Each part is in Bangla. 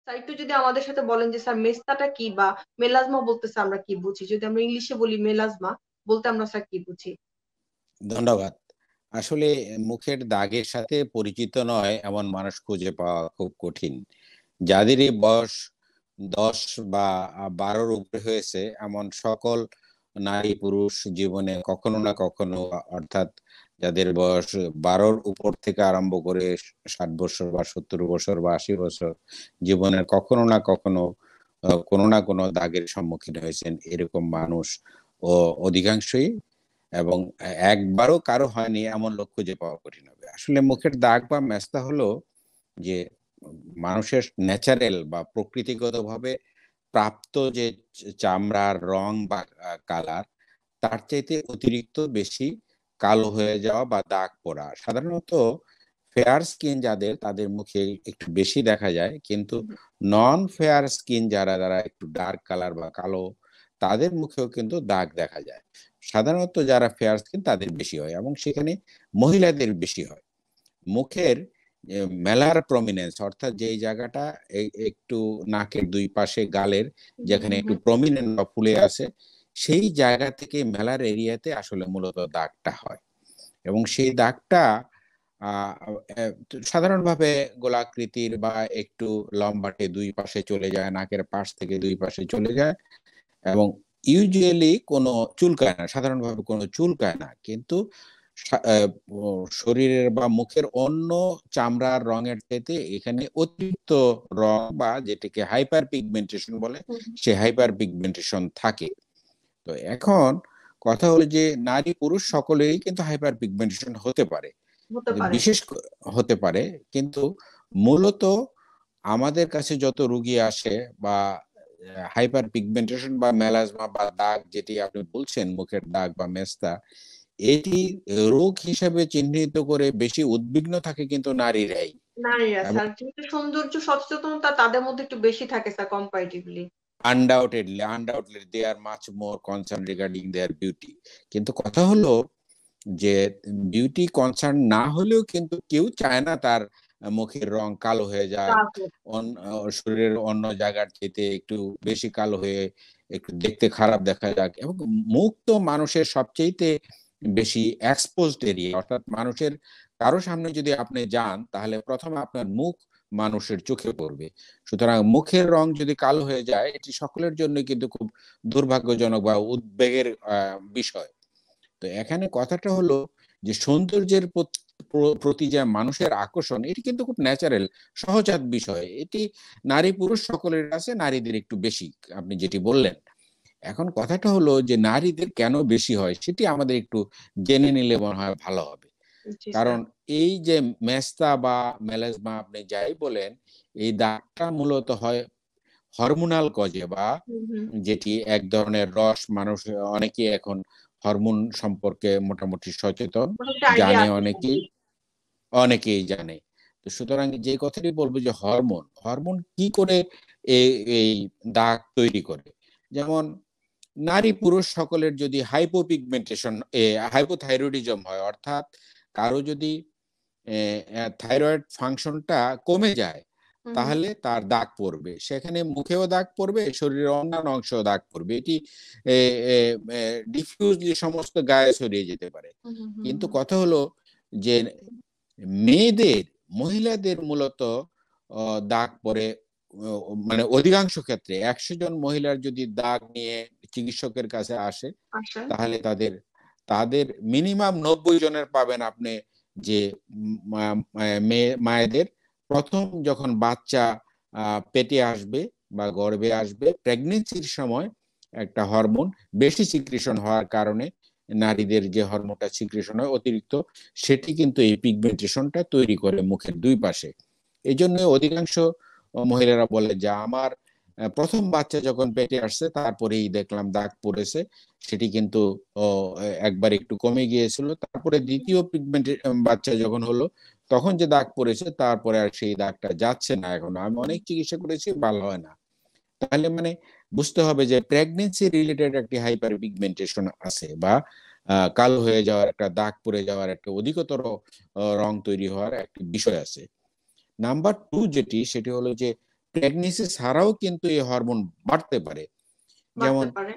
স্যার একটু যদি আমাদের সাথে বলেন যে স্যার মেস্তাটা কি, বা মেলাজমা বলতেছে আমরা কি বুঝি, যদি আমরা ইংলিশে বলি মেলাজমা বলতে আমরা স্যার কি বুঝি? ধন্যবাদ। আসলে মুখের দাগের সাথে পরিচিত নয় এমন মানুষ খুঁজে পাওয়া খুব কঠিন। যাদেরই বয়স ১০ বা ১২-র উপরে হয়েছে এমন সকল নারী পুরুষ জীবনে কখনো না কখনো, অর্থাৎ যাদের বয়স ১২-র উপর থেকে আরম্ভ করে ৬০ বছর বা ৭০ বছর বা ৮০ বছর, জীবনের কখনো না কখনো কোনো না কোনো দাগের সম্মুখীন হয়েছেন এরকম মানুষ ও অধিকাংশই, এবং একবারও কারো হয়নি এমন লোক খুঁজে পাওয়া কঠিন হবে। আসলে মুখের দাগ বা মেস্তা হলো যে মানুষের ন্যাচারাল বা প্রকৃতিগতভাবে প্রাপ্ত যে চামড়ার রং বা কালার, তার চাইতে অতিরিক্ত বেশি কালো হয়ে যাওয়া বা দাগ পড়া। সাধারণত ফেয়ার স্কিন যাদের, তাদের মুখে একটু বেশি দেখা যায়, কিন্তু নন ফেয়ার স্কিন যারা যারা একটু ডার্ক কালার বা কালো, তাদের মুখেও কিন্তু দাগ দেখা যায়। সাধারণত যারা ফেয়ার স্কিন তাদের বেশি হয়, এবং সেখানে মহিলাদের বেশি হয়। মুখের মেলার প্রমিনেন্স, অর্থাৎ যেই জায়গাটা একটু নাকের দুই পাশে গালের যেখানে একটু প্রমিনেন্ট বা ফুলে আছে, সেই জায়গা থেকে মেলার এরিয়াতে আসলে মূলত দাগটা হয়। এবং সেই দাগটা সাধারণভাবে গোলাকৃতির বা একটু লম্বাটে দুই পাশে চলে যায়, নাকের পাশ থেকে দুই পাশে চলে যায়, এবং ইউজুয়ালি কোনো চুলকায় না, সাধারণভাবে কোনো চুলকায় না, কিন্তু শরীরের বা মুখের অন্য চামড়ার রঙের চাইতে এখানে অতিরিক্ত রং বা যেটাকে হাইপার পিগমেন্টেশন বলে, সে হাইপার পিগমেন্টেশন থাকে। তো এখন কথা হলো যে নারী পুরুষ সকলেই কিন্তু হাইপার পিগমেন্টেশন হতে পারে, হতে পারে। বিশেষ হতে পারে, কিন্তু মূলত আমাদের কাছে যত রুগী আসে বা হাইপার পিগমেন্টেশন বা মেলাজমা বা দাগ যেটি আপনি বলছেন, মুখের দাগ বা মেস্তা, এটি রোগ হিসেবে চিহ্নিত করে বেশি উদ্বিগ্ন থাকে কিন্তু নারীরাই। নারীরা এবং স্যার, যেহেতু সৌন্দর্য সচেতনতা তাদের মধ্যে একটু বেশি থাকে sir comparatively. Undoubtedly they are much more concern regarding their beauty. কিন্তু কথা হলো যে বিউটি কনসার্ন না হলেও কিন্তু কেউ চায় না তার মুখের রং কালো হয়ে যাক, শরীরের অন্য জায়গার চাইতে একটু বেশি কালো হয়ে একটু দেখতে খারাপ দেখা যাক। এবং মুখ তো মানুষের সবচেয়ে বেশি এক্সপোজড এরিয়া, অর্থাৎ মানুষের কারো সামনে যদি আপনি যান তাহলে প্রথমে আপনার মুখ মানুষের চোখে পড়বে। সুতরাং মুখের রং যদি কালো হয়ে যায়, এটি সকলের জন্য কিন্তু খুব দুর্ভাগ্যজনক বা উদ্বেগের বিষয়। তো এখানে কথাটা হলো যে সৌন্দর্যের প্রতি যে মানুষের আকর্ষণ, এটি কিন্তু খুব ন্যাচারাল, সহজাত বিষয়। এটি নারী পুরুষ সকলের আছে, নারীদের একটু বেশি, আপনি যেটি বললেন। এখন কথাটা হলো যে নারীদের কেন বেশি হয় সেটি আমাদের একটু জেনে নিলে মনে হয় ভালো হবে। জি কারণ স্যার। এই যে মেস্তা বা মেলাজমা আপনি যাই বলেন, এই দাগটা মূলত হয় হরমোনাল কজে, বা যেটি এক ধরনের রস, মানুষ অনেকেই এখন হরমোন সম্পর্কে মোটামুটি সচেতন, একটা আইডিয়া জানে আছে স্যার। অনেকেই, অনেকেই জানে। তো সুতরাং যে কথাটি বলবো যে হরমোন হরমোন কি করে এই দাগ তৈরি করে। যেমন নারী পুরুষ সকলের যদি হাইপোপিগমেন্টেশন, হাইপোথাইরয়েডিজম হয়, অর্থাৎ কারো যদি থাইরয়েড ফাংশনটা কমে যায়, তাহলে তার দাগ পড়বে, সেখানে মুখেও দাগ পড়বে, শরীরের অন্যান্য অংশেও দাগ পড়বে। এটি ডিফিউজলি সমস্ত গায়ে ছড়িয়ে যেতে পারে। কিন্তু কথা হলো যে মেয়েদের, মহিলাদের মূলত দাগ পড়ে, মানে অধিকাংশ ক্ষেত্রে ১০০ জন মহিলার যদি দাগ নিয়ে চিকিৎসকের কাছে আসে, আচ্ছা। তাহলে তাদের তাদের মিনিমাম ৯০ জনের পাবেন আপনি যে মায়েদের প্রথম যখন বাচ্চা পেটে আসবে বা গর্ভে আসবে, প্রেগনেন্সির সময় একটা হরমোন বেশি সিক্রেশন হওয়ার কারণে, নারীদের যে হরমোনটা সিক্রেশন হয় অতিরিক্ত, সেটি কিন্তু এই পিগমেন্টেশনটা তৈরি করে মুখের দুই পাশে। এই জন্য অধিকাংশ মহিলারা বলে যে আমার প্রথম বাচ্চা যখন পেটে আসছে তারপরেই দেখলাম দাগ পড়েছে, সেটি কিন্তু একবার একটু কমে গিয়েছিল, তারপরে দ্বিতীয় পিগমেন্ট বাচ্চা যখন হলো তখন যে দাগ পড়েছে, তারপরে আর সেই দাগটা যাচ্ছে না। এখন আমি অনেক চিকিৎসা করেছি, ভালো হয় না। তাহলে মানে বুঝতে হবে যে প্রেগনেন্সি রিলেটেড একটি হাইপার পিগমেন্টেশন আছে, বা কালো হয়ে যাওয়ার, একটা দাগ পড়ে যাওয়ার, একটা অধিকতর রং তৈরি হওয়ার একটি বিষয় আছে। নাম্বার টু যেটি, সেটি হলো যে প্রেগনেন্সি ছাড়াও কিন্তু এই হরমোন বাড়তে পারে। বাড়তে যেমন পারে।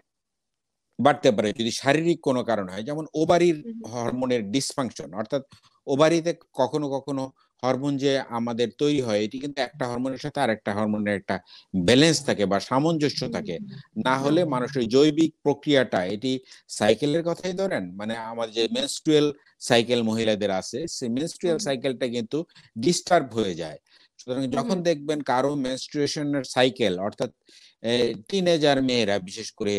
বাড়তে পারে যদি শারীরিক কোনো কারণ হয়, যেমন ওভারির হুম হুম হরমোনের ডিসফাংশন, অর্থাৎ ওভারিতে কখনো কখনো হরমোন যে আমাদের তৈরি হয় এটি কিন্তু একটা হরমোনের সাথে আরেকটা হরমোনের একটা ব্যালেন্স থাকে বা সামঞ্জস্য হুম থাকে, হুম না হুম হলে মানুষের জৈবিক প্রক্রিয়াটা এটি সাইকেলের কথাই ধরেন, মানে আমাদের যে মেনস্ট্রুয়াল সাইকেল মহিলাদের আছে সেই হুম মেনস্ট্রুয়াল সাইকেলটা কিন্তু ডিস্টার্ব হয়ে যায়। সুতরাং হুম যখন হুম দেখবেন কারো মেনস্ট্রুয়েশনের সাইকেল, অর্থাৎ টিনেজার মেয়েরা বিশেষ করে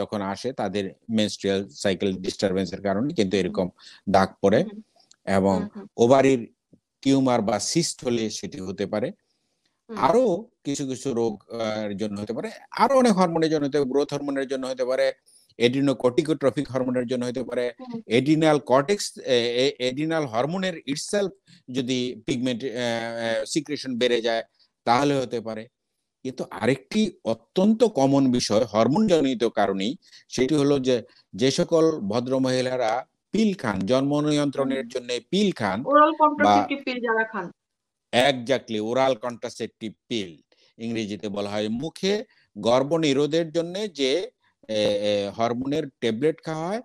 যখন আসে তাদের মেনস্ট্রুয়াল সাইকেল ডিস্টারবেন্সের কারণে কিন্তু হুম এরকম দাগ পড়ে, হুম এবং হুম হুম ওভারির টিউমার বা সিস্ট হলে সেটি হতে পারে। হুম আরো কিছু কিছু রোগ জন্য হতে পারে, আরো অনেক হরমোনের জন্য হতে পারে, গ্রোথ হরমোনের জন্য হতে পারে, এড্রিনোকর্টিকোট্রফিক হরমোনের জন্য হতে পারে, হুম এড্রিনাল কর্টেক্স, এড্রিনাল হরমোনের ইটসেলফ যদি পিগমেন্ট সিক্রেশন বেড়ে যায় তাহলে হতে পারে। কিন্তু আরেকটি অত্যন্ত কমন বিষয় হরমোন জনিত কারণেই, সেটি হলো যে যে সকল ভদ্র মহিলারা পিল খান, জন্ম হুম নিয়ন্ত্রণের জন্য পিল খান, ওরাল বা কন্ট্রাসেপটিভ পিল যারা খান। একজাক্টলি ওরাল কন্ট্রাসেপটিভ পিল ইংরেজিতে বলা হয়, মুখে গর্ভনিরোধের জন্য যে হরমোনের ট্যাবলেট খাওয়া হয়,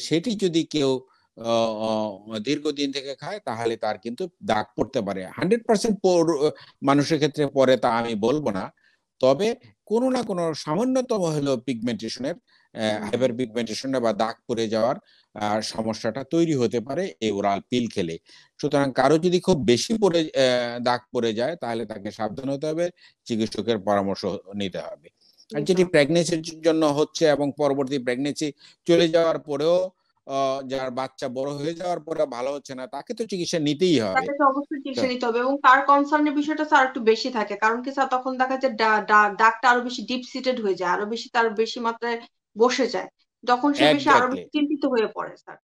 সেটি যদি কেউ দীর্ঘদিন থেকে খায় তাহলে তার কিন্তু দাগ পড়তে পারে। 100% মানুষের ক্ষেত্রে পরে তা আমি বলবো না, তবে কোনো না কোনো সামান্যতম হলেও পিগমেন্টেশনের, হুম হুম হাইপার পিগমেন্টেশনে বা দাগ পড়ে যাওয়ার সমস্যাটা তৈরি হতে পারে এই ওরাল পিল খেলে। সুতরাং কারো যদি খুব বেশি পড়ে দাগ পড়ে যায় তাহলে তাকে সাবধান হতে হবে, চিকিৎসকের পরামর্শ নিতে হবে। আর নিতে যেটি হবে। প্রেগনেন্সির জন্য হচ্ছে এবং পরবর্তী প্রেগনেন্সি চলে যাওয়ার পরেও যার বাচ্চা বড় হয়ে যাওয়ার পরে ভালো হচ্ছে না, তাকে তো চিকিৎসা নিতেই হবে। তাকে তো অবশ্যই তো চিকিৎসা নিতে হবে, এবং তার কনসার্নের বিষয়টা স্যার একটু বেশি থাকে, কারণ কি স্যার তখন দেখা যায় দাগটা আরো বেশি ডিপ সিটেড হয়ে যায়, আরো বেশি তার বেশি মাত্রায় বসে যায়, তখন সে বেশি আরো এক্স্যাক্টলি, বেশি চিন্তিত হয়ে পড়ে স্যার।